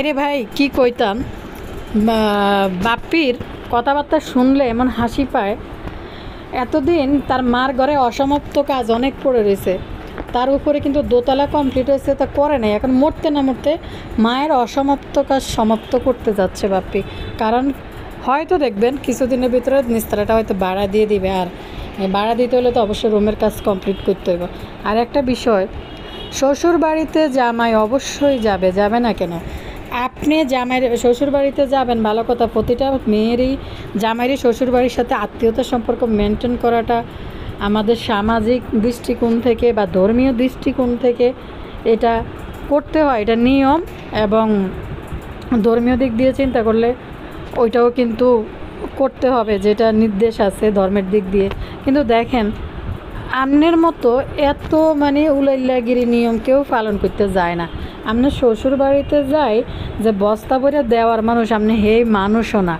আরে ভাই কি কইতাম, বাপ্পির কথাবার্তা শুনলে এমন হাসি পায়। এতদিন তার মার ঘরে অসমাপ্ত কাজ অনেক পড়ে রয়েছে, তার উপরে কিন্তু দোতলা কমপ্লিট হয়েছে, তা করে নাই। এখন মরতে না মরতে মায়ের অসমাপ্ত কাজ সমাপ্ত করতে যাচ্ছে বাপ্পি। কারণ হয়তো দেখবেন কিছুদিনের ভিতরে নিস্তালাটা হয়তো ভাড়া দিয়ে দিবে, আর ভাড়া দিতে হলে তো অবশ্যই রুমের কাজ কমপ্লিট করতে হবে। আর একটা বিষয়, শ্বশুর বাড়িতে জামাই অবশ্যই যাবে, যাবে না কেন? আপনি জামাই শ্বশুর বাড়িতে যাবেন ভালো কথা, প্রতিটা মেয়েরই জামাইরই শ্বশুর বাড়ির সাথে আত্মীয়তার সম্পর্ক মেনটেন করাটা আমাদের সামাজিক দৃষ্টিকোণ থেকে বা ধর্মীয় দৃষ্টিকোণ থেকে এটা করতে হয়, এটা নিয়ম। এবং ধর্মীয় দিক দিয়ে চিন্তা করলে ওইটাও কিন্তু করতে হবে, যেটা নির্দেশ আছে ধর্মের দিক দিয়ে। কিন্তু দেখেন, আমনের মতো এত উলাইল্লাগিরি নিয়ম কেউ পালন করতে যায় না। আপনার শ্বশুর বাড়িতে যায় যে বস্তা ভরে দেওয়ার মানুষ, আপনি হেই মানুষও না।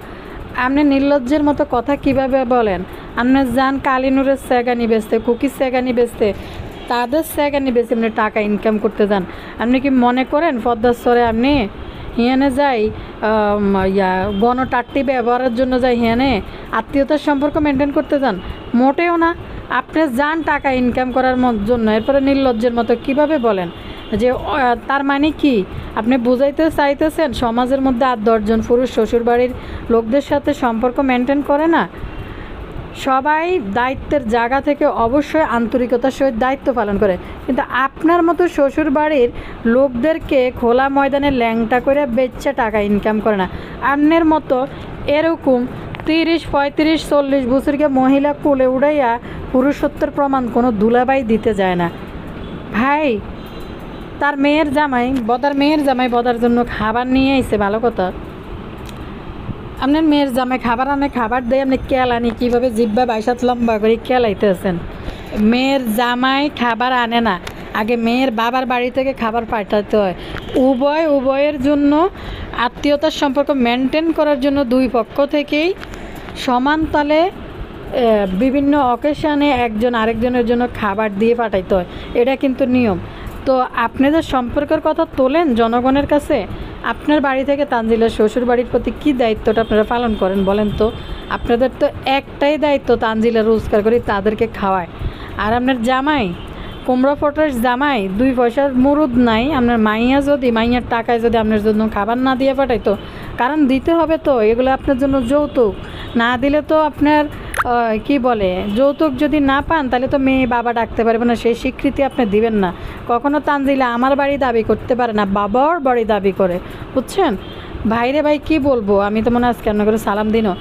আপনি নির্লজ্জের মতো কথা কিভাবে বলেন? আপনি যান কালিনুরের স্যাগানি বেচতে, কুকির স্যাগানি বেচতে, তাদের স্যাগানি বেচে আপনি টাকা ইনকাম করতে যান। আপনি কি মনে করেন পদ্মাশ্বরে আপনি হিয়ানে যাই গণটাট্টি ব্যবহারের জন্য যাই, হিয়ানে আত্মীয়তার সম্পর্ক মেনটেন করতে যান? মোটেও না। আপনি যান টাকা ইনকাম করার জন্য, এরপরে নির্লজ্জের মতো কিভাবে বলেন? যে তার মানে কি আপনি বুঝাইতে চাইতেছেন সমাজের মধ্যে ৮-১০ জন পুরুষ শ্বশুরবাড়ির লোকদের সাথে সম্পর্ক মেনটেন করে না? সবাই দায়িত্বের জায়গা থেকে অবশ্যই আন্তরিকতার সহিত দায়িত্ব পালন করে, কিন্তু আপনার মতো শ্বশুরবাড়ির লোকদেরকে খোলা ময়দানে ল্যাংটা করে বেচে টাকা ইনকাম করে না। আপনার মতো এরকম ৩০, ৩৫, ৪০ বছরকে মহিলা কোলে উড়াইয়া পুরুষত্বের প্রমাণ কোনো দুলাবাই দিতে যায় না। ভাই, তার মেয়ের জামাই বদার জন্য খাবার নিয়ে আইছে, ভালো কথা। আপনার মেয়ের জামাই খাবার আনে, খাবার দেয়, আপনি কেলানি কীভাবে জিব্বা ২২ লম্বা করে কেলাইতেছেন? মেয়ের জামাই খাবার আনে না, আগে মেয়ের বাবার বাড়ি থেকে খাবার পাঠাতে হয়। উভয়ের জন্য আত্মীয়তার সম্পর্ক মেনটেন করার জন্য দুই পক্ষ থেকেই সমান তালে বিভিন্ন অকেশানে একজন আরেকজনের জন্য খাবার দিয়ে পাঠাইতে হয়, এটা কিন্তু নিয়ম। তো আপনাদের সম্পর্কের কথা তোলেন জনগণের কাছে। আপনার বাড়ি থেকে তানজিলার শ্বশুর বাড়ির প্রতি কী দায়িত্বটা আপনারা পালন করেন বলেন তো? আপনাদের তো একটাই দায়িত্ব, তানজিলা রোজগার করে তাদেরকে খাওয়ায়। আর আপনার জামাই কুমড়ো ফটাস জামাই, 2 পয়সার মুরুদ নাই। আপনার মাইয়ার টাকায় যদি আপনার জন্য খাবার না দিয়ে পাঠাইতো, কারণ দিতে হবে তো, এগুলো আপনার জন্য যৌতুক। না দিলে তো আপনার কি বলে, যৌতুক যদি না পান তাহলে তো মেয়ে বাবা ডাকতে পারবে না, সেই স্বীকৃতি আপনি দিবেন না। কখনো তানজিলা আমার বাড়ি দাবি করতে পারে না, বাবার বাড়ি দাবি করে, বুঝছেন? ভাইরে ভাই কি বলবো, আমি তো মনে হয় কেন করে সালাম দিনও।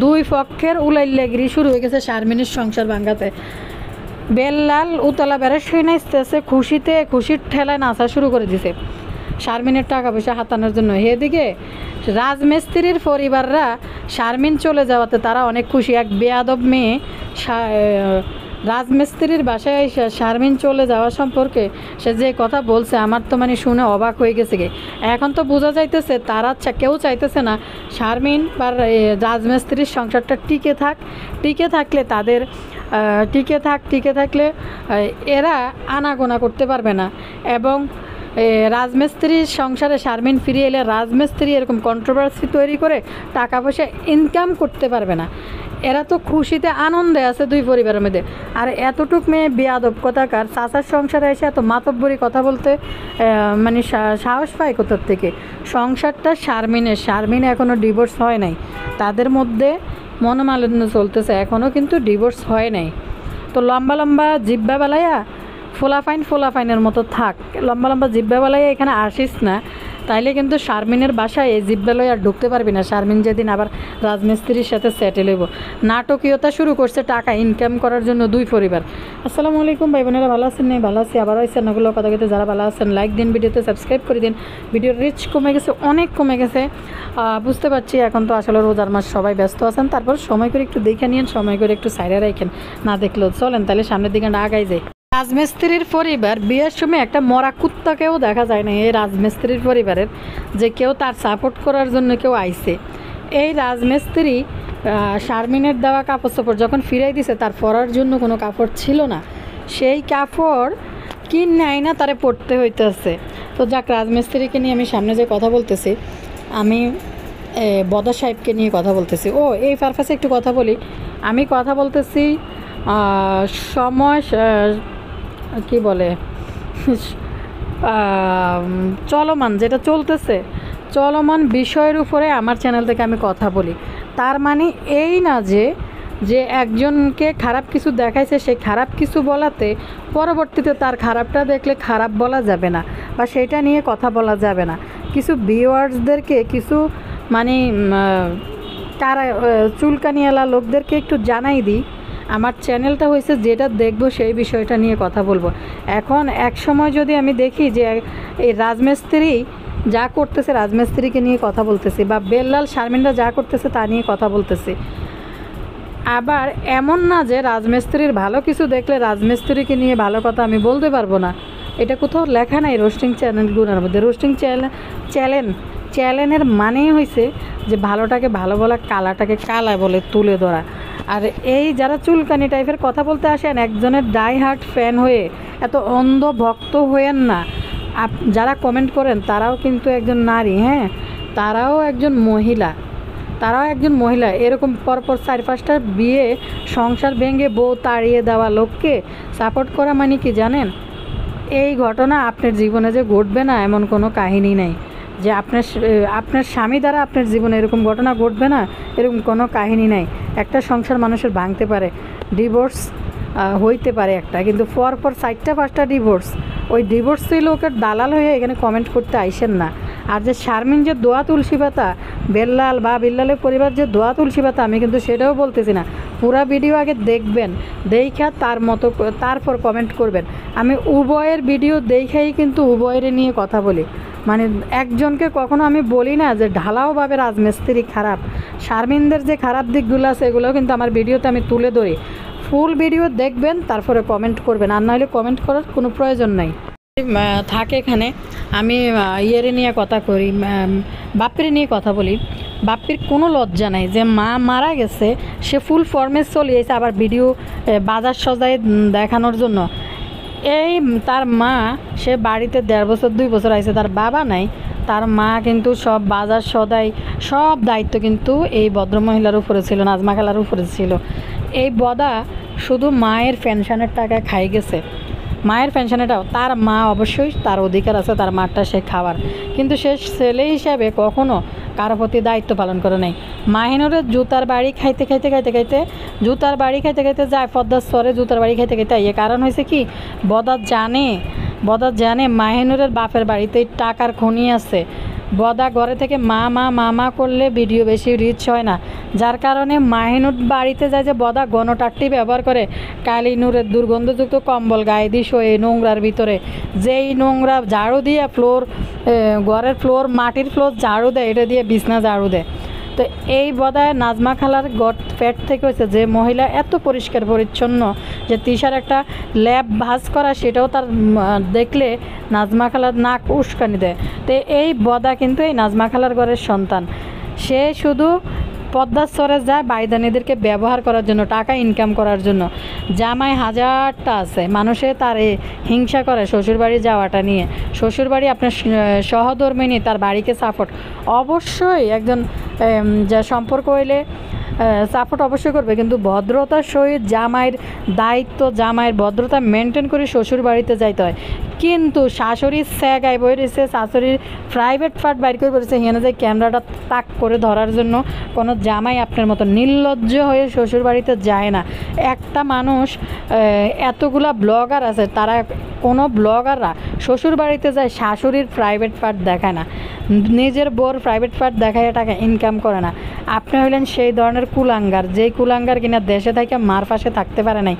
দুই পক্ষের উলাইল্লাগিরি শুরু হয়ে গেছে শারমিনের সংসার ভাঙ্গাতে। বেল্লাল উতলা বেড়ে শুয়ে নাচতেছে, খুশির ঠেলায় নাচা শুরু করে দিছে শারমিনের টাকা পয়সা হাতানোর জন্য। এদিকে রাজমিস্ত্রির পরিবাররা শারমিন চলে যাওয়াতে তারা অনেক খুশি। এক বেয়াদব মেয়ে রাজমিস্ত্রির বাসায় এসে শারমিন চলে যাওয়া সম্পর্কে সে যে কথা বলছে, আমার তো শুনে অবাক হয়ে গেছে গে। এখন তো বোঝা যাইতেছে তারা কেউ চাইতেছে না শারমিন বা রাজমিস্ত্রির সংসারটা টিকে থাকলে তাদের টিকে থাকলে এরা আনাগোনা করতে পারবে না। এবং রাজমিস্ত্রির সংসারে শারমিন ফিরে এলে রাজমিস্ত্রি এরকম কন্ট্রোভার্সি তৈরি করে টাকা পয়সা ইনকাম করতে পারবে না। এরা তো খুশিতে আনন্দে আছে দুই পরিবারের মধ্যে। আর এতটুক মেয়ে বেয়াদব কথাকার চাচার সংসারে এসে এত মাতব্বরি কথা বলতে সাহস পায় কোথার থেকে? সংসারটা শারমিন এখনও ডিভোর্স হয় নাই, তাদের মধ্যে মনোমালিন্য চলতেছে, এখনও কিন্তু ডিভোর্স হয় নাই। তো লম্বা জিব্বা বেলাইয়া ফোলাফাইনের মতো থাক, লম্বা জিব্বা বেলাইয়া এখানে আসিস না, তাইলে কিন্তু শারমিনের বাসায় এই জিব্বালয় আর ঢুকতে পারবি না। শারমিন যেদিন আবার রাজমিস্ত্রির সাথে সেটেল হইব। নাটকীয়তা শুরু করছে টাকা ইনকাম করার জন্য দুই পরিবার। আসসালামু আলাইকুম ভাই বোনেরা, ভালো আছেন? নেই ভালো আছি, আবার আইসেন ওগুলো কথা বলতে। যারা ভালো আছেন লাইক দিন, ভিডিওতে সাবস্ক্রাইব করে দিন। ভিডিওর রিচ কমে গেছে, অনেক কমে গেছে, বুঝতে পারছি। এখন তো আসলে রোজার মাস, সবাই ব্যস্ত আছেন, তারপর সময় করে একটু দেখে নিন, সময় করে একটু সাইডে রাখেন, না দেখলেও চলেন, তাহলে সামনের দিকে আগাই যায়। রাজমিস্ত্রির পরিবার বিয়ের সময় একটা মরা কুত্তাকেও দেখা যায় না এই রাজমিস্ত্রির পরিবারের, যে কেউ তার সাপোর্ট করার জন্য কেউ আইছে। এই রাজমিস্ত্রি শারমিনের দেওয়া কাপড় চোপড় যখন ফিরাই দিছে, তার পরার জন্য কোনো কাপড় ছিল না। সেই কাপড় কি নাই না তারে পড়তে হইতেছে। তো যাক, রাজমিস্ত্রিকে নিয়ে আমি সামনে যে কথা বলতেছি, আমি বদা সাহেবকে নিয়ে কথা বলতেছি। ও এই পারপাসে একটু কথা বলি। আমি কথা বলতেছি সময় কি বলে চলমান, যেটা চলতেছে চলমান বিষয়ের উপরে আমার চ্যানেল থেকে আমি কথা বলি। তার মানে এই না যে একজনকে খারাপ কিছু দেখাইছে, সেই খারাপ কিছু বলাতে পরবর্তীতে তার খারাপটা দেখলে খারাপ বলা যাবে না বা সেটা নিয়ে কথা বলা যাবে না। কিছু ভিউয়ার্সদেরকে, কিছু মানে কারা চুলকানিওয়ালা লোকদেরকে একটু জানাই দিই, আমার চ্যানেলটা হয়েছে যেটা দেখবো সেই বিষয়টা নিয়ে কথা বলবো। এখন এক সময় যদি আমি দেখি যে এই রাজমিস্ত্রি যা করতেছে, রাজমিস্ত্রিকে নিয়ে কথা বলতেছি, বা বেল্লাল শারমিনরা যা করতেছে তা নিয়ে কথা বলতেছি। আবার এমন না যে রাজমিস্ত্রির ভালো কিছু দেখলে রাজমিস্ত্রিকে নিয়ে ভালো কথা আমি বলতে পারবো না, এটা কোথাও লেখা নাই রোস্টিং চ্যানেলগুলোর মধ্যে। রোস্টিং চ্যানেলের মানেই হয়েছে যে ভালোটাকে ভালো বলা, কালাটাকে কালা বলে তুলে ধরা। আর এই যারা চুলকানি টাইপের কথা বলতে আসেন, একজনের ডাই হার্ট ফ্যান হয়ে এত অন্ধ ভক্ত হয়েন না। যারা কমেন্ট করেন তারাও কিন্তু একজন নারী, হ্যাঁ, তারাও একজন মহিলা। এরকম পরপর 4-5টা বিয়ে, সংসার ভেঙে বউ তাড়িয়ে দেওয়া লোককে সাপোর্ট করা মানে কি জানেন? এই ঘটনা আপনার জীবনে যে ঘটবে না এমন কোনো কাহিনী নেই। যে আপনার স্বামী দ্বারা আপনার জীবনে এরকম ঘটনা ঘটবে না এরকম কোনো কাহিনী নাই। একটা সংসার মানুষের ভাঙতে পারে, ডিভোর্স হইতে পারে একটা, কিন্তু পরপর 4টা-5টা ডিভোর্স, ওই ডিভোর্সই লোকের দালাল হয়ে এখানে কমেন্ট করতে আইসেন না। আর যে শারমিন যে দোয়া তুলসী পাতা, বেল্লাল বা বিল্লালের পরিবার যে দোয়া তুলসী পাতা, আমি কিন্তু সেটাও বলতেছি না। পুরা ভিডিও আগে দেখবেন, দেখা তারপর কমেন্ট করবেন। আমি উভয়ের ভিডিও দেখেই কিন্তু উভয়ের নিয়ে কথা বলি। মানে একজনকে কখনো আমি বলি না যে ঢালাওভাবে রাজমিস্ত্রি খারাপ। শারমিনদের যে খারাপ দিকগুলো আছে এগুলোও কিন্তু আমার ভিডিওতে আমি তুলে ধরি। ফুল ভিডিও দেখবেন, তারপরে কমেন্ট করবেন, আর নাহলে কমেন্ট করার কোনো প্রয়োজন নাই। থাকে এখানে আমি ইয়েরে নিয়ে কথা করি, বাপ্পির নিয়ে কথা বলি। বাপ্পির কোনো লজ্জা নাই যে মা মারা গেছে, সে ফুল ফর্মে চলে এসে আবার ভিডিও বাজার সজায় দেখানোর জন্য। এই তার মা, সে বাড়িতে 1.5 বছর 2 বছর আছে, তার বাবা নাই, তার মা কিন্তু সব বাজার সদাই সব দায়িত্ব কিন্তু এই ভদ্রমহিলার উপরে ছিল, নাজমা খালার উপরে ছিল। এই বদা শুধু মায়ের পেনশনের টাকা খাই গেছে। মায়ের পেনশনেটাও তার মা, অবশ্যই তার অধিকার আছে তার মারটা সে খাওয়ার, কিন্তু সে ছেলে হিসাবে কখনো কারো প্রতি দায়িত্ব পালন করে নাই। মাহিনুরের জুতার বাড়ি খাইতে যায় পদ্মার স্তরে, জুতার বাড়ি খাইতে ইয়ে কারণ হয়েছে কি, বদা জানে মাহিনুরের বাপের বাড়িতে টাকার খনি আছে। বদা ঘরে থেকে মা করলে ভিডিও বেশি রিচ হয় না, যার কারণে মাহিনুর বাড়িতে যায় যে বদা গণটাট্টি ব্যবহার করে। কালিনুরের দুর্গন্ধযুক্ত কম্বল গায়ে দিয়ে শোয়ে নোংরার ভিতরে, যেই নোংরা ঝাড়ু দিয়ে ঘরের ফ্লোর, মাটির ফ্লোর ঝাড়ু দেয়, এটা দিয়ে বিছনা ঝাড়ু দেয়। তো এই বদায় নাজমা খালার পেট থেকে হয়েছে যে মহিলা এত পরিষ্কার পরিচ্ছন্ন, যে তিশার একটা ল্যাব ভাঁজ করা সেটাও তার দেখলে নাজমা খালার নাক উস্কানি দেয়। তো এই বদা কিন্তু এই নাজমা খালার ঘরের সন্তান। সে শুধু পদ্মার স্তরে যায় বাইদানিদেরকে ব্যবহার করার জন্য, টাকা ইনকাম করার জন্য। জামাই হাজারটা আছে, মানুষে তার হিংসা করে শ্বশুরবাড়ি যাওয়াটা নিয়ে। শ্বশুরবাড়ি আপনার সহধর্মিনী, তার বাড়িকে সাপোর্ট অবশ্যই, একজন যা সম্পর্ক হইলে সাপোর্ট অবশ্যই করবে, কিন্তু ভদ্রতার সহিত জামাইয়ের দায়িত্ব, জামাইয়ের ভদ্রতা মেনটেন করে শ্বশুর বাড়িতে যাইতে হয়। কিন্তু শাশুড়ির স্যাগায় বই রয়েছে, শাশুড়ির প্রাইভেট পার্ট বাইর করে পড়েছে, হেনে যায় ক্যামেরাটা তাক করে ধরার জন্য। কোনো জামাই আপনার মতো নির্লজ্জ হয়ে শ্বশুর বাড়িতে যায় না। একটা মানুষ, এতগুলা ব্লগার আছে, তারা কোনো ব্লগাররা শ্বশুর বাড়িতে যায় শাশুড়ির প্রাইভেট পার্ট দেখায় না, নিজের বোর প্রাইভেট পার্ট দেখায় টাকা ইনকাম করে না। আপনি হইলেন সেই ধরনের কুলাঙ্গার, যেই কুলাঙ্গার কিনা দেশে থেকে মার পাশে থাকতে পারে নাই,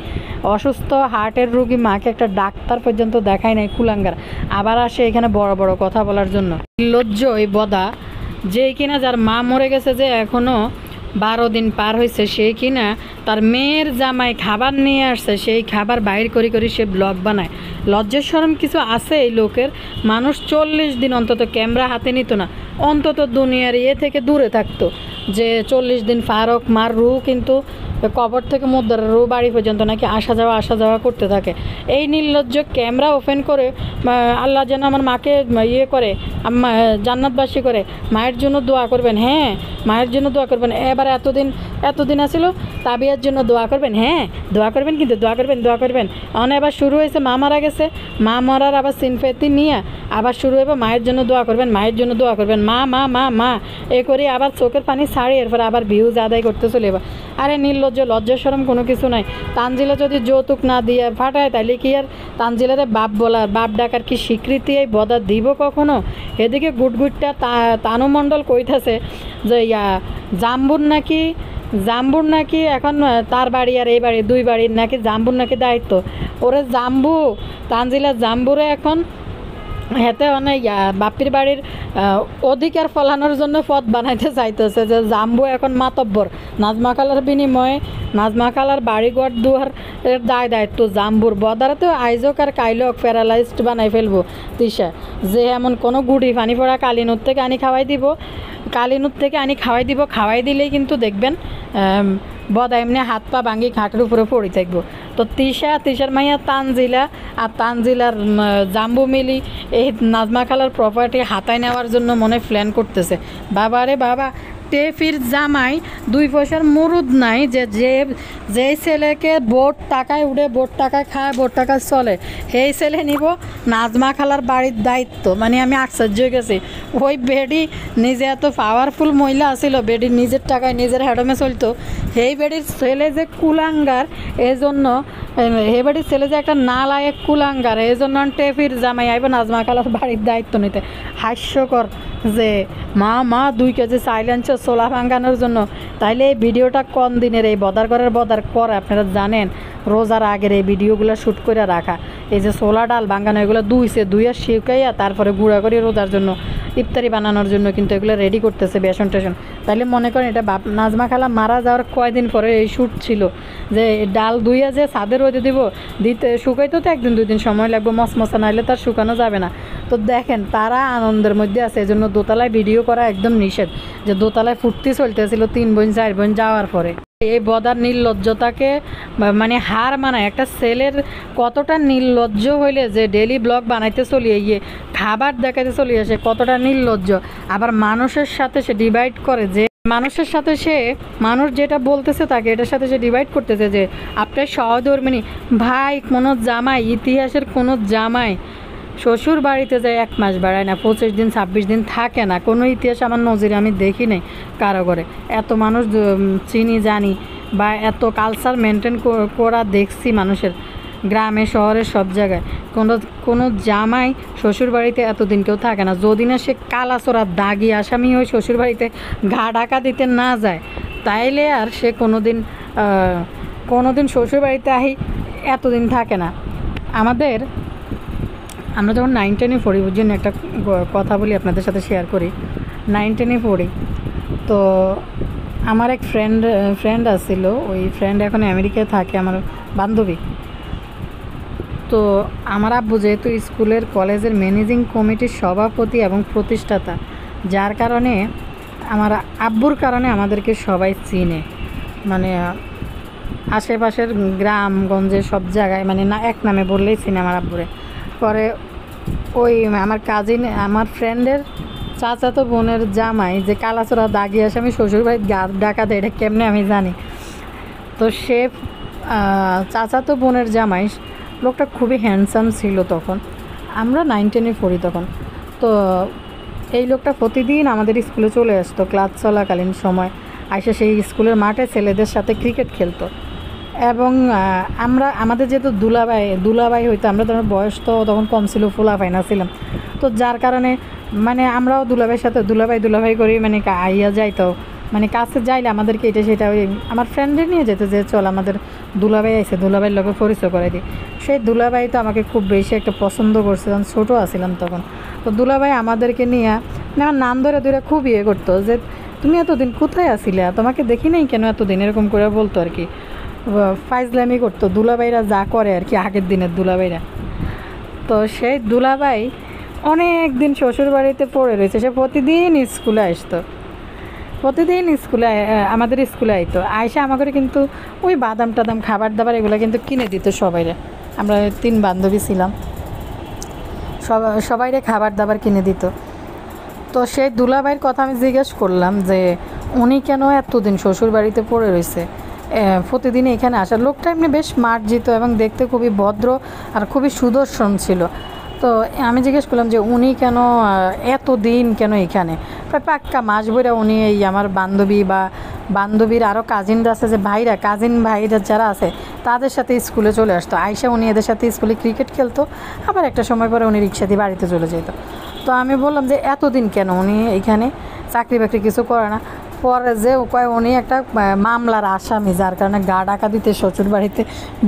অসুস্থ হার্টের রুগী মাকে একটা ডাক্তার পর্যন্ত দেখায় নাই, কুলাঙ্গার। আবার আসে এখানে বড় বড় কথা বলার জন্য। নির্লজ্জ এই বদা, যেই কিনা যার মা মরে গেছে, যে এখনও 12 দিন পার হয়েছে, সেই কিনা তার মেয়ের জামাই খাবার নিয়ে আসছে, সেই খাবার বাইর করি সে ব্লগ বানায়। লজ্জা শরম কিছু আছে এই লোকের? মানুষ 40 দিন অন্তত ক্যামেরা হাতে নিত না, অন্তত দুনিয়ার ইয়ে থেকে দূরে থাকতো, যে 40 দিন ফারুক মার রু কিন্তু কবর থেকে মুদ্রার রু বাড়ি পর্যন্ত নাকি আসা যাওয়া করতে থাকে। এই নির্লজ্জ ক্যামেরা ওপেন করে আল্লাহ যেন আমার মাকে ইয়ে করে, জান্নাতবাসী করে, মায়ের জন্য দোয়া করবেন। হ্যাঁ, মায়ের জন্য দোয়া করবেন। এবার এতদিন আসিল তাবিয়ার জন্য দোয়া করবেন। হ্যাঁ, দোয়া করবেন, কিন্তু দোয়া করবেন। এবার শুরু হয়েছে মা মারা গেছে, মা মরার আবার সিনফেতি নিয়ে আবার শুরু হবে মায়ের জন্য দোয়া করবেন, মা মা মা মা এ করে আবার চোখের পানি ছাড়ি, এরপরে আবার ভিউজ আদায় করতে চলে যাবে। আরে নির্লজ্জ, লজ্জা শরম কোনো কিছু নাই। তানজিলা যদি যৌতুক না দিয়ে ফাটায়, তাহলে কি আর তানজিলারে বাপ বলার, বাপ ডাকার কি স্বীকৃতি এই বদা দিব কখনো? এদিকে গুটগুটটা তানু মণ্ডল কইতাছে যে জাম্বুর নাকি এখন তার বাড়ি আর এই বাড়ি, দুই বাড়ির নাকি জাম্বুর নাকি দায়িত্ব। ওরে তানজিলা জাম্বুরে এখন হেতে বাপির বাড়ির অধিকার ফলানোর জন্য পথ বানাইতে চাইতেছে, যে জাম্বু এখন মাতব্বর। নাজমা খালার বিনিময়ে নাজমা খালার বাড়িঘর দুয়ার এর দায়িত্ব জাম্বুর। বদারে তো আইজক আর কাইলক প্যারালাইজড বানাই ফেলবো তিশা, যে এমন কোনো গুড়ি পানি পড়া কালিনুর থেকে আনি খাওয়াই দিব, খাওয়াই দিলেই কিন্তু দেখবেন বদা এমনি হাত পা ভাঙি ঘাটের উপরে পড়ে থাকবো। তো তিশার মাইয়া তানজিলা আর তানজিলার জাম্বু মিলি এই নাজমা খালার প্রপার্টি হাতায় নেওয়ার জন্য মনে প্ল্যান করতেছে। বাবারে বাবা, টেফির জামাই 2 পয়সার মুরুদ নাই, যে ছেলেকে বোট টাকায় উঠে, বোট টাকায় খায়, বোট টাকায় চলে, সেই ছেলে নিব নাজমা খালার বাড়ির দায়িত্ব। মানে আমি আশ্চর্য হয়ে গেছি। ওই বেডি নিজে এত পাওয়ারফুল মহিলা আছিল, বেডি নিজের টাকায় নিজের হ্যাডমে চলতো, সেই বেডির ছেলে যে কুলাঙ্গার, এই জন্য হে বাড়ির ছেলে যে একটা নালায়েক কুলাঙ্গার, এই জন্য টেফির জামাই আইব নাজমা খালার বাড়ির দায়িত্ব নিতে। হাস্যকর যে মা 2 কেজি চাইল আনছো ছোলা ভাঙানোর জন্য। তাইলে এই ভিডিওটা কোন দিনের, এই বদার করে আপনারা জানেন? রোজার আগের এই ভিডিওগুলো শ্যুট করে রাখা। এই যে ছোলা ডাল ভাঙানো, এগুলো দুইয়া শিকাইয়া তারপরে গুঁড়া করে রোজার জন্য ইফতারি বানানোর জন্য কিন্তু এগুলো রেডি করতেছে, বেসন টেসন। তাইলে মনে করেন এটা নাজমা খালা মারা যাওয়ার কয়দিন পরে এই শ্যুট ছিল, যে ডাল দুইয়া যে ছাদে রোদে দিতে শুকাইতে তো 1 দিন 2 দিন সময় লাগবে, মশমশা নাইলে তার শুকানো যাবে না। তো দেখেন তারা আনন্দের মধ্যে আছে, এই জন্য দোতলায় ভিডিও করা একদম নিষেধ। যে দোতলায় ফুর্তি চলতেছিল 3 বোন 4 বোন যাওয়ার পরে। এই বদার নির্লজ্জতাকে মানে হার মানায়। একটা ছেলের কতটা নির্লজ্জ হইলে যে ডেলি ব্লগ বানাইতে চলিয়ে গিয়ে খাবার দেখাতে চলিয়ে আসে, কতটা নির্লজ্জ। আবার মানুষের সাথে সে ডিভাইড করে, যে মানুষের সাথে মানুষ যেটা বলতেছে তাকে এটার সাথে সে ডিভাইড করতেছে, যে আপনার সহধর্মিনী ভাই, কোনো জামাই, ইতিহাসের কোনো জামাই শ্বশুর বাড়িতে যায় 1 মাস বেড়ায় না, 25 দিন 26 দিন থাকে না। কোনো ইতিহাস আমার নজিরে আমি দেখি নাই কারো ঘরে। এত মানুষ চিনি জানি বা এত কালচার মেনটেন করা দেখছি মানুষের, গ্রামে শহরে সব জায়গায়। কোনো জামাই শ্বশুর বাড়িতে এতদিন কেউ থাকে না, যদি না সে কালাচোরা দাগি আসামি হয়ে শ্বশুর বাড়িতে ঘা ঢাকা দিতে না যায়, তাইলে আর সে কোনোদিন শ্বশুর বাড়িতে এতদিন থাকে না। আমরা যখন 9, 10-এ পড়ি, বুঝছেন, একটা কথা বলি আপনাদের সাথে শেয়ার করি। 9, 10-এ পড়ি, তো আমার এক ফ্রেন্ড আসছিল। ওই ফ্রেন্ড এখন আমেরিকায় থাকে, আমার বান্ধবী। তো আমার আব্বু যেহেতু স্কুলের কলেজের ম্যানেজিং কমিটির সভাপতি এবং প্রতিষ্ঠাতা, যার কারণে আমার আব্বুর কারণে আমাদেরকে সবাই চিনে। মানে আশেপাশের গ্রামগঞ্জে সব জায়গায়, মানে না এক নামে বললেই চিনে আমার আব্বুরে। পরে ওই আমার আমার ফ্রেন্ডের চাচাতো বোনের জামাই যে কালাচোরা দাগি আসামি শ্বশুরবাড়ির ডাকা দেয়, এটা কেমনে আমি জানি। তো সে চাচাতো বোনের জামাই লোকটা খুবই হ্যান্ডসাম ছিল তখন, আমরা 9, 10-এ পড়ি তখন। তো এই লোকটা প্রতিদিন আমাদের স্কুলে চলে আসতো ক্লাস চলাকালীন সময়, আইসা সেই স্কুলের মাঠে ছেলেদের সাথে ক্রিকেট খেলতো। এবং আমাদের যেহেতু দুলাভাই হইতো, আমরা তখন বয়স তো তখন কম ছিল, ফুলাভাই না ছিলাম। তো যার কারণে মানে আমরাও দুলাভাইয়ের সাথে দুলাভাই করি, মানে আইয়া যাইতো, মানে কাছে যাইলে আমাদেরকে এটা সেটা ওই আমার ফ্রেন্ডে নিয়ে যেত, যে চল আমাদের দুলাভাই আইছে, দুলাভাইয়ের লোকের পরিচয় করে দিই। সেই দুলাভাই তো আমাকে খুব বেশি একটা পছন্দ করছে, যখন ছোটো আসছিলাম তখন। তো দুলাভাই আমাদেরকে নিয়ে আমার নাম ধরে খুব ইয়ে করতো, যে তুমি এতদিন কোথায় আসিলা, তোমাকে দেখি নাই কেন এতদিন, এরকম করে বলতো আর কি, ফাইজলামি করতো। দুলাভাইরা যা করে আর কি আগের দিনের দুলাভাইরা। তো সেই দুলাভাই অনেক দিন শ্বশুর বাড়িতে পড়ে রয়েছে। সে প্রতিদিন স্কুলে আসতো, প্রতিদিন স্কুলে আমাদের স্কুলে আইতো। আয়সা আমাকে কিন্তু ওই বাদাম টাদাম খাবার দাবার এগুলো কিন্তু কিনে দিত সবাইরে। আমরা 3 বান্ধবী ছিলাম, সবাইরে খাবার দাবার কিনে দিত। তো সেই দুলাভাইয়ের কথা আমি জিজ্ঞেস করলাম যে উনি কেন এতদিন শ্বশুর বাড়িতে পড়ে রয়েছে, প্রতিদিন এখানে আসার। লোকটা এমনি বেশ মার্জিত এবং দেখতে খুবই ভদ্র আর খুবই সুদর্শন ছিল। তো আমি জিজ্ঞেস করলাম যে উনি কেন এতদিন কেন এখানে। প্রায় পাক্কা মাস ভরে উনি এই আমার বান্ধবী বা বান্ধবীর আরও কাজিনরা আছে, যে ভাইরা কাজিন ভাইরা যারা আছে তাদের সাথে স্কুলে চলে আসতো। আয়সা উনি এদের সাথে স্কুলে ক্রিকেট খেলতো, আবার একটা সময় পরে উনি রিক্সা দিয়ে বাড়িতে চলে যেত। তো আমি বললাম যে এতদিন কেন উনি এইখানে, চাকরি বাকরি কিছু করে না। পরে যে কয় উনি একটা মামলার আসামি, যার কারণে গা ডাকা দিতে শ্বশুর বাড়িতে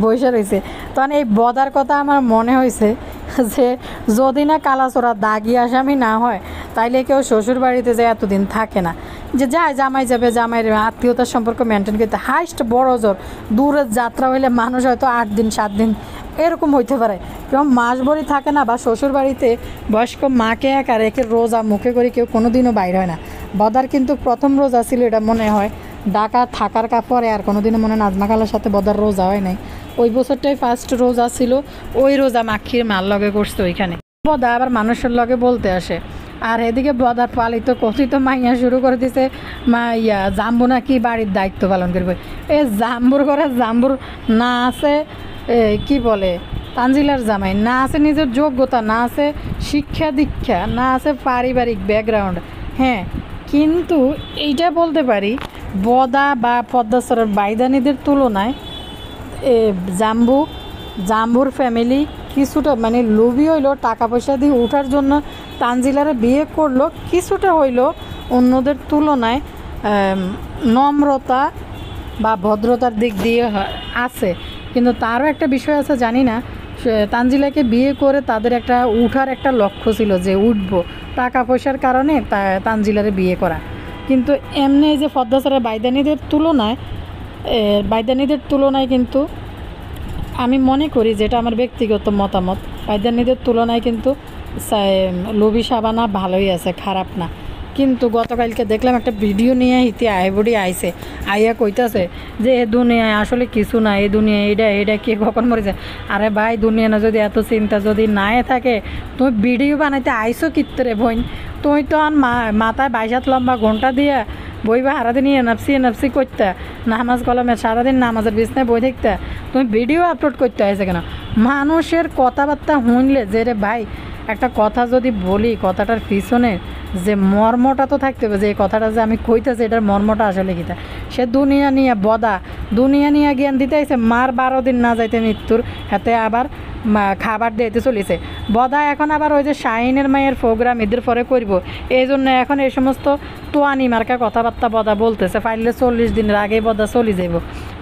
বসে রয়েছে। তখন এই বদার কথা আমার মনে হয়েছে যে যদি না কালাচোরা দাগি আসামি না হয় তাইলে কেউ শ্বশুর বাড়িতে যে এতদিন থাকে না। যে যায় জামাই যাবে, জামাইয়ের আত্মীয়তার সম্পর্ক মেনটেন করতে। হাইস্ট বড় জোর দূরের যাত্রা হইলে মানুষ হয়তো 8 দিন 7 দিন এরকম হইতে পারে, কেউ মাস ভরি থাকে না। বা শ্বশুর বাড়িতে বয়স্ক মাকে একা রেখে রোজা মুখে করে কেউ কোনো দিনও বাইর হয় না। বদার কিন্তু প্রথম রোজা ছিল এটা মনে হয়, ঢাকা থাকার পরে আর কোনো দিনও মনে নাজমা খালার সাথে বদার রোজা হয় নাই। ওই বছরটাই ফার্স্ট রোজা ছিল, ওই রোজা মাখির মার লগে করছে ওইখানে। বদা আবার মানুষের লগে বলতে আসে। আর এদিকে বদার পালিত কথিত মাইয়া শুরু করে দিছে জাম্বু নাকি বাড়ির দায়িত্ব পালন করবে। এই জাম্বুর ঘরে জাম্বুর না আছে কি বলে তানজিলার জামাই, না আছে নিজের যোগ্যতা, না আছে শিক্ষা দীক্ষা, না আছে পারিবারিক ব্যাকগ্রাউন্ড। হ্যাঁ, কিন্তু এইটা বলতে পারি বদা বা পদ্মাসরের বাইদানিদের তুলনায় জাম্বুর ফ্যামিলি কিছুটা মানে লোভী হইলো, টাকা পয়সা দিয়ে ওঠার জন্য তানজিলারে বিয়ে করলো, কিছুটা হইলো অন্যদের তুলনায় নম্রতা বা ভদ্রতার দিক দিয়ে আছে। কিন্তু তারও একটা বিষয় আছে, জানি না, তানজিলাকে বিয়ে করে তাদের একটা উঠার একটা লক্ষ্য ছিল যে উঠবো, টাকা পয়সার কারণে তানজিলারে বিয়ে করা। কিন্তু এমনি যে পদ্মাসরের বাইদানিদের তুলনায় কিন্তু আমি মনে করি, যেটা আমার ব্যক্তিগত মতামত, বাইদানিদের তুলনায় কিন্তু লবি সাবানা ভালোই আছে, খারাপ না। কিন্তু গতকালকে দেখলাম একটা ভিডিও নিয়ে হিতে আইবডি আইছে, আইয়া কইতাছে যে এ দুনিয়ায় আসলে কিছু না, এই দুনিয়ায় এটা কে কখন মরে যায়। আরে ভাই, দুনিয়া না যদি এত চিন্তা যদি নাই থাকে, তুমি ভিডিও বানাইতে আইসো কিত্তরে বোন? তুই তো মাথায় 22 হাত লম্বা ঘন্টা দিয়ে বইবা সারাদিন এনাফসি করতে, নামাজ কলমে সারাদিন নামাজের বিছনায় বই থাকতে, তুমি ভিডিও আপলোড করতে আসে কেন? মানুষের কথাবার্তা শুনলে যে রে ভাই, একটা কথা যদি বলি, কথাটার পিছনে যে মর্মটা তো থাকতে হবে, যে এই কথাটা যে আমি কইতেছি এটার মর্মটা আসলে কীটা। সে দুনিয়া নিয়ে দুনিয়া নিয়ে জ্ঞান দিতে আইছে, মার 12 দিন না যাইতে মৃত্যুর হাতে আবার খাবার দিতে চলেছে বদা। এখন আবার ওই যে শাহিনের মায়ের প্রোগ্রাম ঈদের পরে করব, এই জন্য এখন এই সমস্ত তোয়ানি মার্কা কথাবার্তা বদা বলতেছে। ফাইলে 40 দিনের আগেই বদা চলে যাইব।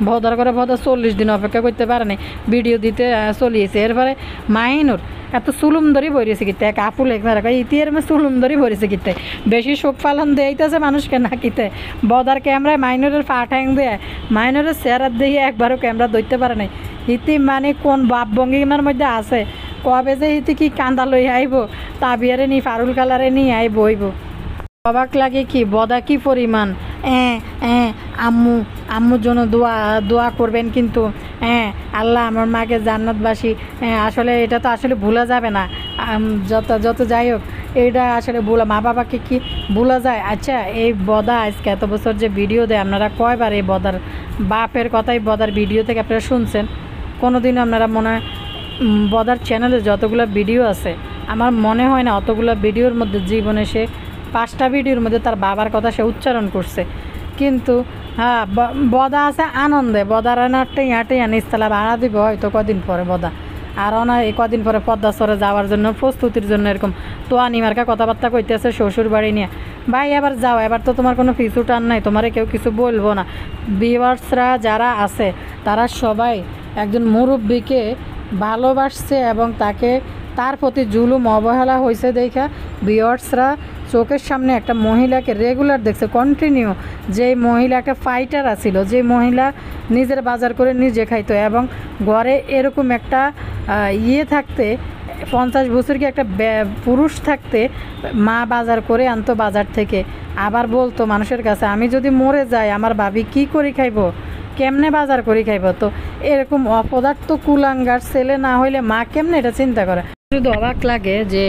বদার করে বদা 40 দিন অপেক্ষা করতে পারে নাই, ভিডিও দিতে চলিয়েছে। এরপরে মাইনুর এত চুলুম ধরি ভরেছে কিতে, এক আপু লেখা রাখা ইতিহার চুলুম ধরি ভরেছে কিতে, বেশি শোক পালন দেইতেছে মানুষকে না কিতে। বদার ক্যামেরায় মাইনুরের পা ঠ্যাং দেয়, মাইনুরের চেহারার দিয়ে একবারও ক্যামেরা ধরতে পারে নাই। ইতি মানে কোন বাপ ভঙ্গিমার মধ্যে আছে, কবে যে ইতি কি কান্দা লই আইব, তাবিয়ারে নি ফারুল কালারে নি আইব হইব। অবাক লাগে কি বদা কি পরিমাণ আম্মুর জন্য দোয়া করবেন, কিন্তু আল্লাহ আমার মাকে জান্নাতবাসী। আসলে এটা তো আসলে ভুলা যাবে না, যত যাই হোক এটা আসলে মা বাবাকে কি ভুলা যায়? আচ্ছা, এই বদা আজকে এত বছর যে ভিডিও দেয়, আপনারা কয়বার এই বদার বাপের কথাই বদার ভিডিও থেকে আপনারা শুনছেন? কোনো দিনও আপনারা মনে হয় বদার চ্যানেলে যতগুলো ভিডিও আছে, আমার মনে হয় না অতগুলো ভিডিওর মধ্যে জীবনে সে 5টা ভিডিওর মধ্যে তার বাবার কথা সে উচ্চারণ করছে। কিন্তু হ্যাঁ, বদা আছে আনন্দে, বদার হাঁটে নিস্তলা ভাড়া দিব হয়তো কদিন পরে বদা, আর না এই কদিন পরে পদ্মাসরে যাওয়ার জন্য প্রস্তুতির জন্য এরকম তোয়ানি মার্কা কথাবার্তা কইতেছে শ্বশুর বাড়ি নিয়ে। ভাই এবার যাও, এবার তো তোমার কোনো পিছু টান নাই, তোমারে কেউ কিছু বলবো না। ভিউয়ার্সরা যারা আছে তারা সবাই একজন মুরব্বীকে ভালোবাসছে এবং তার প্রতি জুলুম অবহেলা হয়েছে দেখা ভিউয়ার্সরা চোখের সামনে একটা মহিলাকে রেগুলার দেখছে কন্টিনিউ। যেই মহিলা একটা ফাইটার আছিল, যে মহিলা নিজের বাজার করে নিজে খাইতো এবং ঘরে এরকম একটা থাকতে 50 বছর কি একটা পুরুষ থাকতে মা বাজার করে আনতো বাজার থেকে, আবার বলতো মানুষের কাছে আমি যদি মরে যাই আমার ভাবি কি করে খাইবো, কেমনে বাজার করে খাইব। তো এরকম অপদার্থ কুলাঙ্গার ছেলে না হইলে মা কেমনে এটা চিন্তা করে। শুধু অবাক লাগে যে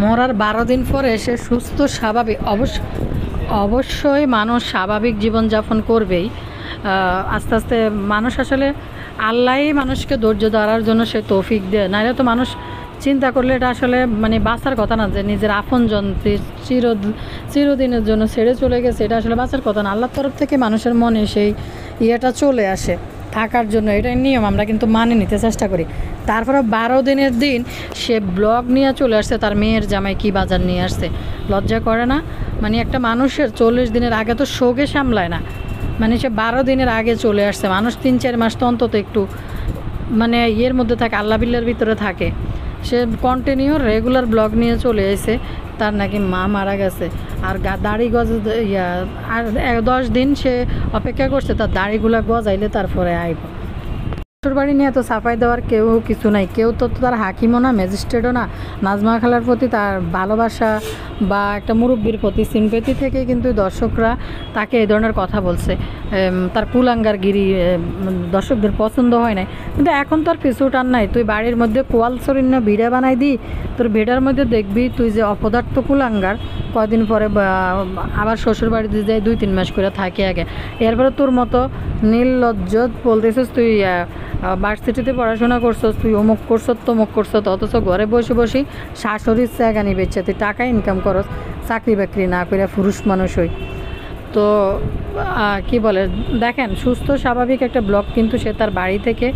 মরার 12 দিন পরে সে সুস্থ স্বাভাবিক, অবশ্যই মানুষ স্বাভাবিক জীবনযাপন করবেই। আস্তে আস্তে মানুষ আসলে আল্লাহই মানুষকে ধৈর্য ধরার জন্য সে তৌফিক দেয়, নাহলে তো মানুষ চিন্তা করলে এটা আসলে মানে বাঁচার কথা না, যে নিজের আপনজন চিরদিনের জন্য ছেড়ে চলে গেছে, এটা আসলে বাঁচার কথা না। আল্লাহর তরফ থেকে মানুষের মনে সেই ইয়েটা চলে আসে থাকার জন্য, এটাই নিয়ম, আমরা কিন্তু মানে নিতে চেষ্টা করি। তারপরে 12 দিনের দিন সে ব্লগ নিয়ে চলে আসছে তার মেয়ের জামাই কি বাজার নিয়ে আসছে। লজ্জা করে না? মানে একটা মানুষের 40 দিনের আগে তো শোকে সামলায় না, মানে সে 12 দিনের আগে চলে আসছে। মানুষ 3-4 মাস তো অন্তত একটু মানে ইয়ের মধ্যে থাকে, আল্লাহ বিল্লার ভিতরে থাকে। সে কন্টিনিউ রেগুলার ব্লগ নিয়ে চলে এসে তার নাকি মা মারা গেছে, আর দাড়ি গজ আর 10 দিন সে অপেক্ষা করছে তার দাড়িগুলা গজাইলে তারপরে আইব। শ্বশুরবাড়ি নিয়ে তো সাফাই দেওয়ার কেউ কিছু নাই, কেউ তো তার হাকিমও না, ম্যাজিস্ট্রেটও না। নাজমা খালার প্রতি তার ভালোবাসা বা একটা মুরব্বির প্রতি সিম্পেথি থেকে কিন্তু দর্শকরা তাকে এই ধরনের কথা বলছে। তার কুলাঙ্গারগিরি দর্শকদের পছন্দ হয় নাই, কিন্তু এখন তো আর পিছু টান নাই। তুই বাড়ির মধ্যে কোয়াল সরিন্য ভিড়া বানাই দি, তোর ভিড়ার মধ্যে দেখবি তুই যে অপদার্থ কুলাঙ্গার কয়দিন পরে আবার শ্বশুর বাড়িতে যাই 2-3 মাস করে থাকে আগে। এরপরে তোর মতো নির্লজ্জ বলতেছিস তুই ভার্সিটিতে পড়াশোনা করছস, তুই অমুক করছত তমুক করছত, অথচ ঘরে বসে বসে শাশুড়ির জায়গানি বেচছে, তুই টাকা ইনকাম করস, চাকরি বাকরি না করে পুরুষ মানুষ হই। তো কি বলে দেখেন, সুস্থ স্বাভাবিক একটা ব্লগ কিন্তু সে তার বাড়ি থেকে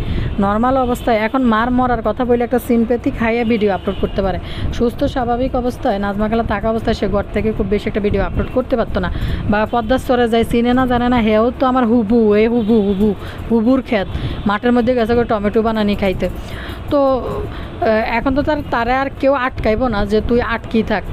নর্মাল অবস্থায়, এখন মার মরার কথা বলে একটা সিম্পেথি খাইয়ে ভিডিও আপলোড করতে পারে। সুস্থ স্বাভাবিক অবস্থায় নাজমা খালা থাকা অবস্থায় সে ঘর থেকে খুব বেশি একটা ভিডিও আপলোড করতে পারতো না, বা পদ্মার স্তরে যায় চিনে না জানে না, হেও তো আমার হুবু হুবুর ক্ষেত মাঠের মধ্যে গেছে করে টমেটো বানানি খাইতে। তো এখন তো তারা আর কেউ আটকাইবো না যে তুই আটকি থাক,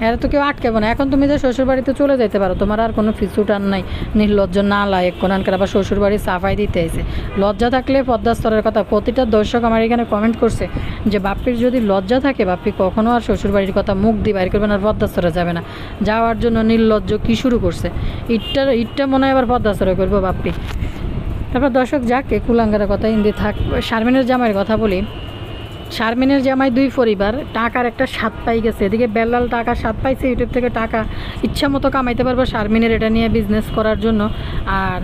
এরা তো কেউ আটকাবো না। এখন তুমি যে শ্বশুরবাড়িতে চলে যেতে পারো, তোমার আর কোনো ফিসুটান নাই, নির্লজ্জ না লায়ক কোনানকার আবার শ্বশুরবাড়ি সাফাই দিতে এসে। লজ্জা থাকলে পদ্মা স্তরের কথা, প্রতিটা দর্শক আমার এখানে কমেন্ট করছে যে বাপ্পির যদি লজ্জা থাকে বাপ্পি কখনো আর শ্বশুরবাড়ির কথা মুখ দিয়ে বাইর করবে না, আর পদ্মা স্তরে যাবে না। যাওয়ার জন্য নির্লজ্জ কী শুরু করছে, ইটটা মনে হয় আবার পদ্মা স্তরে করবো বাপ্পি। তারপর দর্শক যাক কুলাঙ্গারের কথা ইন্দি থাক, শারমিনের জামাইয়ের কথা বলি। শারমিনের জামাই 2 পরিবার টাকার একটা স্বাদ পাই গেছে, এদিকে বেলাল টাকা স্বাদ পাইছে, ইউটিউব থেকে টাকা ইচ্ছা মতো কামাইতে পারবো শারমিনের এটা নিয়ে বিজনেস করার জন্য। আর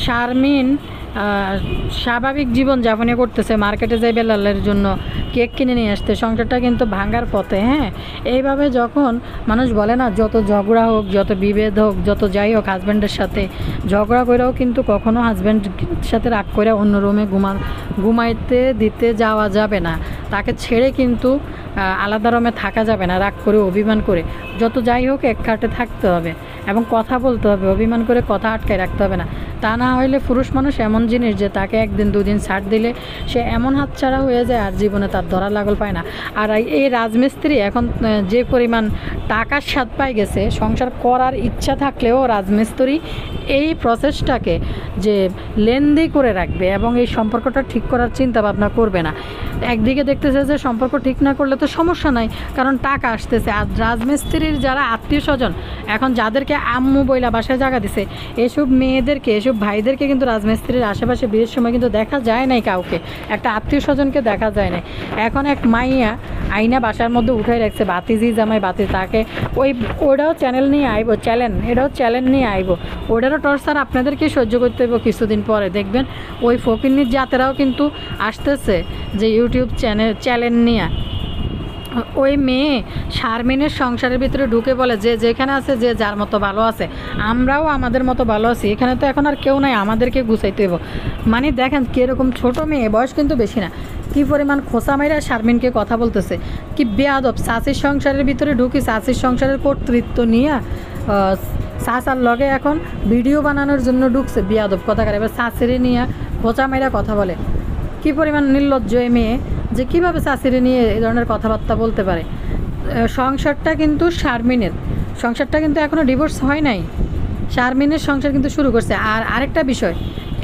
শারমিন স্বাভাবিক জীবন যাপনে করতেছে, মার্কেটে যাই বেলালের জন্য কেক কিনে নিয়ে আসতে, সংসারটা কিন্তু ভাঙার পথে। হ্যাঁ, এইভাবে যখন মানুষ বলে না যত ঝগড়া হোক, যত বিভেদ হোক, যত যাই হোক, হাজব্যান্ডের সাথে ঝগড়া করেও কিন্তু কখনো হাজব্যান্ডের সাথে রাগ করে অন্য রুমে ঘুমাইতে দিতে যাওয়া যাবে না, তাকে ছেড়ে কিন্তু আলাদা রুমে থাকা যাবে না, রাগ করে অভিমান করে। যত যাই হোক এক খাটে থাকতে হবে এবং কথা বলতে হবে, অভিমান করে কথা আটকায় রাখতে হবে না। তা না হলে পুরুষ মানুষ এমন জিনিস যে তাকে 1-2 দিন ছাড় দিলে সে এমন হাতছাড়া হয়ে যায় আর জীবনে তার ধরা লাগল পায় না। আর এই রাজমিস্ত্রি এখন যে পরিমাণ টাকার স্বাদ পাই গেছে, সংসার করার ইচ্ছা থাকলেও রাজমিস্ত্রি এই প্রসেসটাকে যে লেন্দি করে রাখবে এবং এই সম্পর্কটা ঠিক করার চিন্তা ভাবনা করবে না। একদিকে দেখতেছে যে সম্পর্ক ঠিক না করলে তো সমস্যা নাই, কারণ টাকা আসতেছে। আর রাজমিস্ত্রির যারা আত্মীয় স্বজন এখন যাদেরকে আম্মু বইলা বাসায় জায়গা দিছে, এসব মেয়েদেরকে, এসব ভাইদেরকে কিন্তু রাজমিস্ত্রির আশেপাশে বিয়ের সময় কিন্তু দেখা যায় নাই, কাউকে একটা আত্মীয় স্বজনকে দেখা যায় নাই। এখন এক মাইয়া আইনা বাসার মধ্যে উঠাই রাখছে বাতিজি জামাই বাতি, তাকে ওটাও চ্যানেল নিয়ে আইব, এটাও চ্যানেল নিয়ে আইব, ওটারও টর্চার আপনাদেরকে সহ্য করতে হইব কিছুদিন পরে। দেখবেন ওই ফকিন্নির জাতেরাও কিন্তু আসতেছে যে ইউটিউব চ্যানেল নিয়ে। ওই মেয়ে শারমিনের সংসারের ভিতরে ঢুকে বলে যে যেখানে আছে যে যার মতো ভালো আছে, আমরাও আমাদের মতো ভালো আছি, এখানে তো এখন আর কেউ নাই, আমাদেরকে গুছাইতে হইব। মানে দেখেন কীরকম ছোটো মেয়ে, বয়স কিন্তু বেশি না, কী পরিমাণ খোঁচা মাইরা শারমিনকে কথা বলতেছে। কি বেয়াদব, শাশির সংসারের ভিতরে ঢুকি শাশির সংসারের কর্তৃত্ব নিয়ে শাসার লগে এখন ভিডিও বানানোর জন্য ঢুকছে, বেয়াদব কথাকার। এবার শাশুড়ি নিয়ে খোঁচা মাইরা কথা বলে, কী পরিমাণ নির্লজ্জ এই মেয়ে যে কীভাবে শাশুড়ি নিয়ে এই ধরনের কথাবার্তা বলতে পারে। সংসারটা কিন্তু শারমিনের, সংসারটা কিন্তু এখনও ডিভোর্স হয় নাই, শারমিনের সংসার কিন্তু শুরু করছে। আর আরেকটা বিষয়,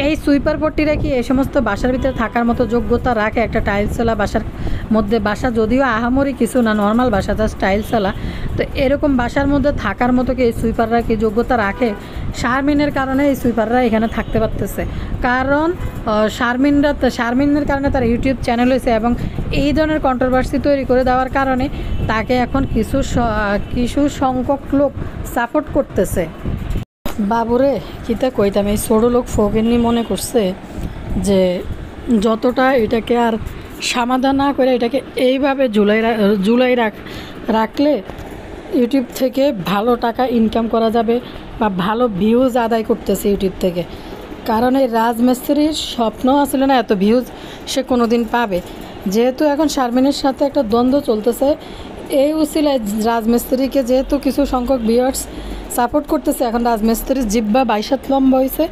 এই সুইপার পট্টিরা কি এই সমস্ত বাসার ভিতরে থাকার মতো যোগ্যতা রাখে? একটা টাইলসওয়ালা বাসার মধ্যে বাসা, যদিও আহামরি কিছু না, নর্মাল বাসা, যা স্টাইল চালা, তো এরকম বাসার মধ্যে থাকার মতো কি এই সুইপাররা কি যোগ্যতা রাখে? শারমিনের কারণে এই সুইপাররা এখানে থাকতে পারতেছে, কারণ শারমিনের কারণে তার ইউটিউব চ্যানেল হয়েছে এবং এই ধরনের কন্ট্রোভার্সি তৈরি করে দেওয়ার কারণে তাকে এখন কিছু সংখ্যক লোক সাপোর্ট করতেছে। বাবুরে কিতা কইতাম, এই ছোটো লোক ফকিন্নি মনে করছে যে যতটা এটাকে আর সমাধান না করে এটাকে এইভাবে রাখলে ইউটিউব থেকে ভালো টাকা ইনকাম করা যাবে বা ভালো ভিউজ আদায় করতেছে ইউটিউব থেকে। কারণ এই রাজমিস্ত্রির স্বপ্ন আসলে না এত ভিউজ সে কোনো দিন পাবে, যেহেতু এখন শারমিনের সাথে একটা দ্বন্দ্ব চলতেছে, এই উসিলায় রাজমিস্ত্রিকে যেহেতু কিছু সংখ্যক ভিউয়ার্স সাপোর্ট করতেছে, এখন রাজমিস্ত্রির জিব্বা 22 লম্বা হয়েছে,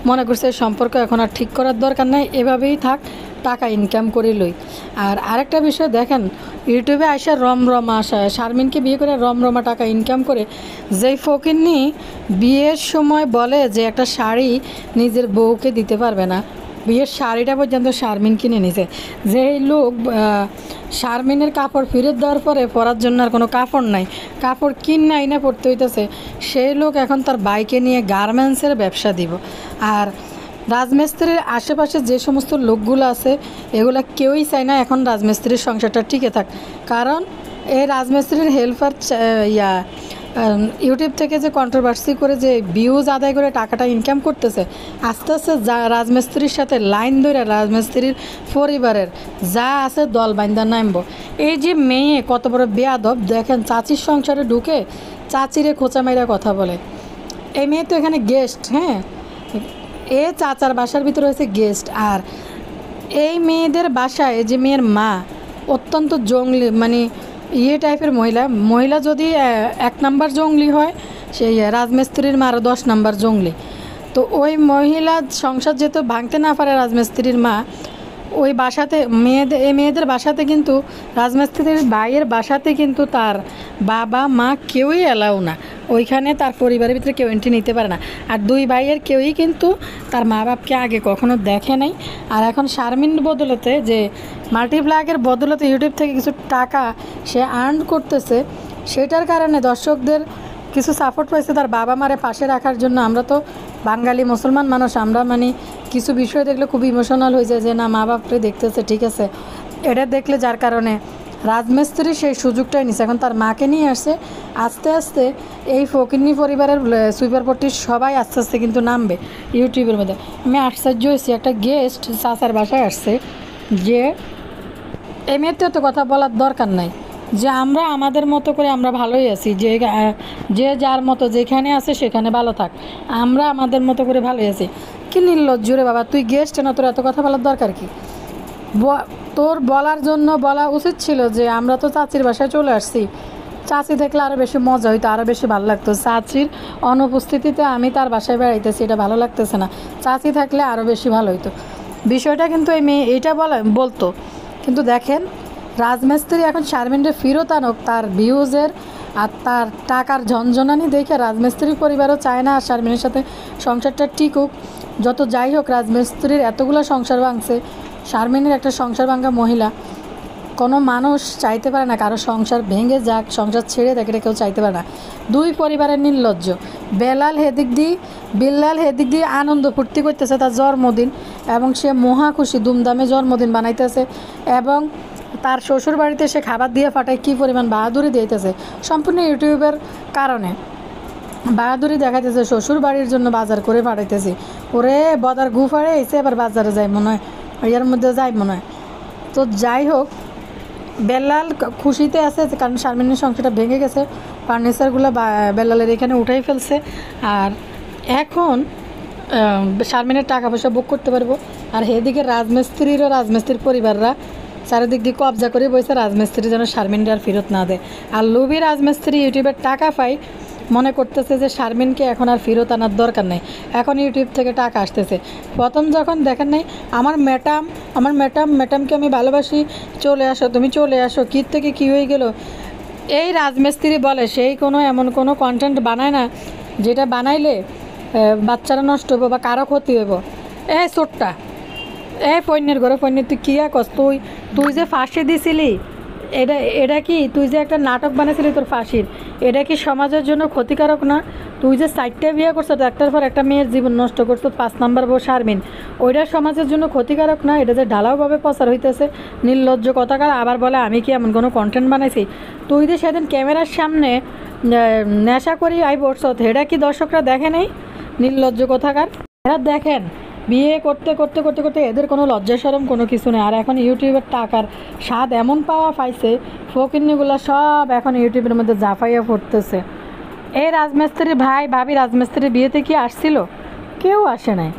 মনে করছে এই সম্পর্ক এখন আর ঠিক করার দরকার নেই, এভাবেই থাক, টাকা ইনকাম করে লই। আর আরেকটা বিষয় দেখেন, ইউটিউবে আইসা রমরমা আসা, শারমিনকে বিয়ে করে রমরমা টাকা ইনকাম করে, যেই ফকিন্নি বিয়ের সময় বলে যে একটা শাড়ি নিজের বউকে দিতে পারবে না, বিয়ের শাড়িটা পর্যন্ত শারমিন কিনে নিছে। যেই লোক শারমিনের কাপড় ফেরত দেওয়ার পরে পরার জন্য আর কোনো কাপড় নাই, কাপড় কিনে না পরতে হইতেছে, সেই লোক এখন তার বাইকে নিয়ে গার্মেন্টসের ব্যবসা দিব। আর রাজমিস্ত্রির আশেপাশে যে সমস্ত লোকগুলো আছে এগুলো কেউই চায় না এখন রাজমিস্ত্রির সংসারটা টিকে থাক, কারণ এই রাজমিস্ত্রির হেল্পার ইউটিউব থেকে যে কন্ট্রোভার্সি করে যে ভিউজ আদায় করে টাকাটা ইনকাম করতেছে, আস্তে আস্তে রাজমিস্ত্রির সাথে লাইন ধরে রাজমিস্ত্রির পরিবারের যা আছে দল বাইন্দা নামবো। এই যে মেয়ে কত বড় বেয়াদব দেখেন, চাচির সংসারে ঢুকে চাচিরে খোঁচা মাইরা কথা বলে। এই মেয়ে তো এখানে গেস্ট, হ্যাঁ, এ চাচার বাসার ভিতরে হয়েছে গেস্ট। আর এই মেয়েদের বাসায় যে মেয়ের মা অত্যন্ত জঙ্গলি, মানে টাইপের মহিলা যদি 1 নাম্বার জঙ্গলি হয়, সেই রাজমিস্ত্রির মা আরও 10 নাম্বার জঙ্গলি। তো ওই মহিলা সংসার যেহেতু ভাঙতে না পারে রাজমিস্ত্রির মা, ওই বাসাতে মেয়েদের বাসাতে কিন্তু রাজমিস্ত্রির ভাইয়ের বাসাতে কিন্তু তার বাবা মা কেউই অ্যালাউ না, ওইখানে তার পরিবারের ভিতরে কেউ এন্ট্রি নিতে পারে না। আর 2 ভাইয়ের কেউই কিন্তু তার মা বাপকে আগে কখনো দেখে নাই। আর এখন শারমিন বদলতে যে মাল্টিপ্লাগের বদলতে ইউটিউব থেকে কিছু টাকা সে আর্ন করতেছে, সেটার কারণে দর্শকদের কিছু সাপোর্ট পাইছে তার বাবা মারে পাশে রাখার জন্য। আমরা তো বাঙালি মুসলমান মানুষ, আমরা মানে কিছু বিষয় দেখলে খুব ইমোশনাল হয়ে যায় যে না মা বাপরে দেখতেছে, ঠিক আছে, এটা দেখলে যার কারণে রাজমিস্ত্রি সেই সুযোগটাই নিছে, এখন তার মাকে নিয়ে আসছে। আস্তে আস্তে এই ফকিন্নি পরিবারের সুইপারপট্টির সবাই আস্তে আস্তে কিন্তু নামবে ইউটিউবের মধ্যে। আমি আশ্চর্য হয়েছি, একটা গেস্ট চাচার বাসায় আসছে, যে এই মেয়েতে তো কথা বলার দরকার নাই, যে আমরা আমাদের মতো করে আমরা ভালোই আছি, যে যার মতো যেখানে আছে সেখানে ভালো থাক, আমরা আমাদের মতো করে ভালোই আছি। কি নির্লজ্জ রে বাবা, তুই গেস্ট না, তোর এত কথা বলার দরকার কি? তোর বলার জন্য বলা উচিত ছিল যে আমরা তো চাচির বাসায় চলে আসছি, চাচি দেখলে আরও বেশি মজা হইতো, আরও বেশি ভালো লাগতো। চাচির অনুপস্থিতিতে আমি তার বাসায় বেড়াইতেছি, এটা ভালো লাগতেছে না, চাচি থাকলে আরও বেশি ভালো হইতো। বিষয়টা কিন্তু এই মেয়ে এইটা বলতো, কিন্তু দেখেন রাজমিস্ত্রি এখন শারমিনরে ফেরত আনুক তার ভিউজের আর তার টাকার ঝনঝনানি দেখে রাজমিস্ত্রির পরিবারও চায় না আর শারমিনের সাথে সংসারটা টিকুক। যত যাই হোক, রাজমিস্ত্রির এতগুলো সংসার ভাঙছে, শারমিনের একটা সংসার ভাঙা মহিলা, কোনো মানুষ চাইতে পারে না কারো সংসার ভেঙে যাক, সংসার ছেড়ে দেখ, এটা কেউ চাইতে পারে না। 2 পরিবারের নির্লজ্জ। বিল্লাল হেদিক দিয়ে আনন্দ ফুর্তি করতেছে তার জন্মদিন, এবং সে মহা খুশি, দুমদামে জন্মদিন বানাইতেছে, এবং তার শ্বশুর বাড়িতে সে খাবার দিয়ে ফাটায় কী পরিমাণ বাহাদুরি দিতেছে, সম্পূর্ণ ইউটিউবের কারণে বাহাদুরি দেখাইতেছে। শ্বশুর বাড়ির জন্য বাজার করে পাঠাইতেছি, ওরে বদার গু ফাড়ে এসে এবার বাজারে যায় মনে হয়, এর মধ্যে যায় মনে হয়। তো যাই হোক, বেল্লাল খুশিতে আছে কারণ শারমিনের সংসারটা ভেঙে গেছে, ফার্নিচারগুলো বেল্লালের এখানে উঠাই ফেলছে, আর এখন শারমিনের টাকা পয়সা বুক করতে পারবো। আর এদিকে রাজমিস্ত্রির পরিবাররা চারিদিক দিয়ে কবজা করে বসে, রাজমিস্ত্রি যেন শারমিনকে আর ফেরত না দেয়। আর লোভী রাজমিস্ত্রি ইউটিউবের টাকা পাই মনে করতেছে যে শারমিনকে এখন আর ফেরত আনার দরকার নেই, এখন ইউটিউব থেকে টাকা আসতেছে। প্রথম যখন দেখেন নাই আমার ম্যাডামকে আমি ভালোবাসি, চলে আসো, তুমি চলে আসো, কী থেকে কী হয়ে গেল, এই রাজমিস্ত্রি বলে সেই এমন কোনো কন্টেন্ট বানায় না যেটা বানাইলে বাচ্চারা নষ্ট হইব বা কারো ক্ষতি হইব। ছোট্টা ফৈন্যের ঘরে ফৈন্যের তুই কী কস? তুই তুই যে ফাঁসি দিছিলি, এটা এটা কি তুই যে একটা নাটক বানাইছিলি তোর ফাঁসির, এটা কি সমাজের জন্য ক্ষতিকারক না? তুই যে 4টা বিয়ে করছো, একটার পর একটা মেয়ের জীবন নষ্ট করছো, 5 নাম্বার বউ শারমিন, ওইটা সমাজের জন্য ক্ষতিকারক না? এটা যে ঢালাওভাবে প্রচার হইতেছে, নির্লজ্জ কথাকার, আবার বলে আমি কি এমন কোনো কন্টেন্ট বানাইছি? তুই যে সেদিন ক্যামেরার সামনে নেশা করি আই বসছো, এটা কি দর্শকরা দেখে নেই? নির্লজ্জ কথাকার, এরা দেখেন। বিয়ে করতে করতে করতে করতে এদের কোনো লজ্জা শরম কোনো কিছু নেই। আর এখন ইউটিউবের টাকার স্বাদ এমন পাওয়া পাইছে, ফকিন্নিগুলো সব এখন ইউটিউবের মধ্যে জাফাইয়া পড়তেছে। এই রাজমিস্ত্রির ভাই ভাবি রাজমিস্ত্রির বিয়েতে কি আসছিল? কেউ আসে নাই।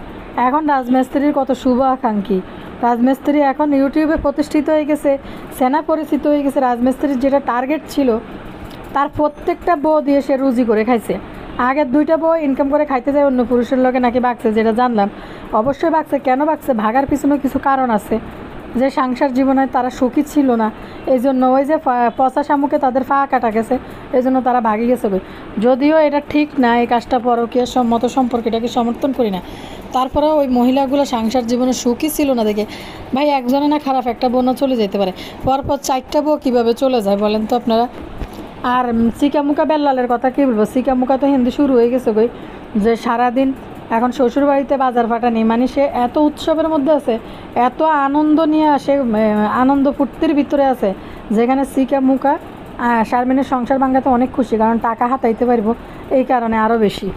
এখন রাজমিস্ত্রির কত শুভ আকাঙ্ক্ষী, রাজমিস্ত্রি এখন ইউটিউবে প্রতিষ্ঠিত হয়ে গেছে, সেনা পরিচিত হয়ে গেছে। রাজমিস্ত্রির যেটা টার্গেট ছিল, তার প্রত্যেকটা বউ দিয়ে সে রুজি করে খাইছে। আগের 2টা বউ ইনকাম করে খাইতে যায় অন্য পুরুষের লোকে নাকি বাঁচছে, যেটা জানলাম। অবশ্যই বাঁচছে, কেন বাঁচছে? ভাগার পিছনেও কিছু কারণ আছে, যে সংসার জীবনে তারা সুখী ছিল না, এই জন্য ওই যে পচা শামুকে তাদের পা কাটা গেছে, এই জন্য তারা ভাগি গেছে। যদিও এটা ঠিক না, এই কাজটা পরকীয়া সম্মত সম্পর্ক, এটাকে সমর্থন করি না। তারপরেও ওই মহিলাগুলো সংসার জীবনে সুখী ছিল না দেখে, ভাই একজনে না খারাপ, একটা বোনও চলে যেতে পারে, পরপর 4টা বউ কীভাবে চলে যায় বলেন তো আপনারা? আর চিকামুকা বেল্লালের কথা কী বলবো? চিকামুকা তো হিন্দি শুরু হয়ে গেছে গই, যে সারাদিন এখন শ্বশুরবাড়িতে বাজার ফাটা নেই, মানে সে এত উৎসবের মধ্যে আছে, এত আনন্দ নিয়ে আসে, আনন্দ ফুর্তির ভিতরে আছে, যেখানে চিকামুকা শারমিনের সংসার ভাঙাতে অনেক খুশি, কারণ টাকা হাতাইতে পারবো, এই কারণে আরও বেশি।